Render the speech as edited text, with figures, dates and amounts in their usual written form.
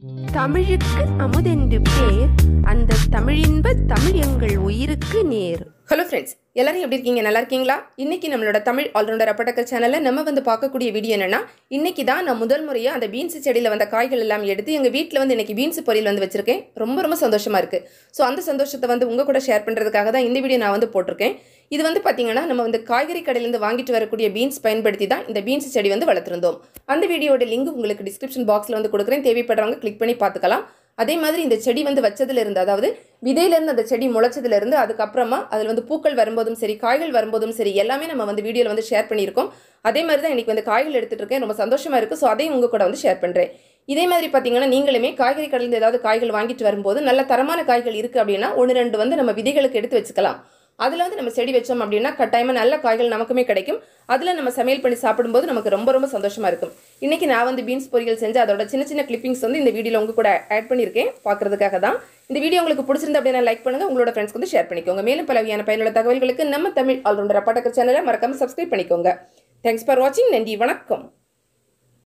தமிழுக்கு அமுதென்று பேர், அந்த தமிழின்ப தமிழ் எங்கள் உயிருக்கு நேர். ஹலோ ஃப்ரெண்ட்ஸ், எல்லாரும் எப்படி இருக்கீங்க? நல்லா இருக்கீங்களா? இன்னைக்கு நம்மளோட தமிழ் ஆல்ரவுண்டர் அப்பட்டக்கர் சேனலில் நம்ம பார்க்கக்கூடிய வீடியோ என்னன்னா, இன்னைக்கு தான் நான் முதல் முறையாக அந்த பீன்ஸ் செடியில் வந்த காய்கள் எல்லாம் எடுத்து எங்கள் வீட்டில் இன்னைக்கு பீன்ஸ் பொரியல் வச்சிருக்கேன். ரொம்ப சந்தோஷமா இருக்கு. ஸோ அந்த சந்தோஷத்தை உங்க கூட ஷேர் பண்ணுறதுக்காக தான் இந்த வீடியோ நான் போட்டிருக்கேன். இது பார்த்தீங்கன்னா நம்ம காய்கறி கடையிலேருந்து வாங்கிட்டு வரக்கூடிய பீன்ஸ் பயன்படுத்தி தான் இந்த பீன்ஸ் செடி வளர்த்துருந்தோம். அந்த வீடியோட லிங்க் உங்களுக்கு டிஸ்கிரிப்ஷன் பாக்ஸில் கொடுக்குறேன். தேவைப்படுறவங்க கிளிக் பண்ணி பார்த்துக்கலாம். அதே மாதிரி இந்த செடி வச்சதுலேருந்து, அதாவது விதையிலேருந்து அந்த செடி முளைச்சதுலேருந்து அதுக்கப்புறமா அதில் பூக்கள் வரும்போதும் சரி, காய்கள் வரும்போதும் சரி, எல்லாமே நம்ம வீடியோவில் ஷேர் பண்ணியிருக்கோம். அதே மாதிரி தான் இன்றைக்கி காய்கள் எடுத்துகிட்டு இருக்கேன். ரொம்ப சந்தோஷமாக இருக்குது. ஸோ அதையும் உங்கள் கூட ஷேர் பண்ணுறேன். இதே மாதிரி பார்த்தீங்கன்னா நீங்களுமே காய்கறி கடையிலேருந்து ஏதாவது காய்கள் வாங்கிட்டு வரும்போது நல்ல தரமான காய்கள் இருக்குது அப்படின்னா 1-2 நம்ம விதைகளுக்கு எடுத்து வச்சுக்கலாம். அதில் நம்ம செடி வச்சோம் அப்படின்னா கட்டாயமாக நல்ல காய்கள் நமக்குமே கிடைக்கும். அதில் நம்ம சமையல் பண்ணி சாப்பிடும்போது நமக்கு ரொம்ப சந்தோஷமாக இருக்கும். இன்றைக்கி நான் பீன்ஸ் பொரியல் செஞ்சு அதோட சின்ன கிளிப்பிங்ஸ் இந்த வீடியோவில் உங்க கூட ஆட் பண்ணியிருக்கேன் பார்க்குறதுக்காக தான். இந்த வீடியோ உங்களுக்கு பிடிச்சிருந்தா அப்படின்னா லைக் பண்ணுங்கள், உங்களோட ஃப்ரெண்ட்ஸ்க்கு ஷேர் பண்ணிக்கோங்க. மேலும் பல வகையான பயனுள்ள தகவல்களுக்கு நம்ம தமிழ் ஆல்ரவுண்டர் அப்பட்டக்கர் சேனலை மறக்காமல் சப்ஸ்கிரைப் பண்ணிக்கோங்க. தேங்க்ஸ் ஃபார் வாட்சிங். நன்றி, வணக்கம்.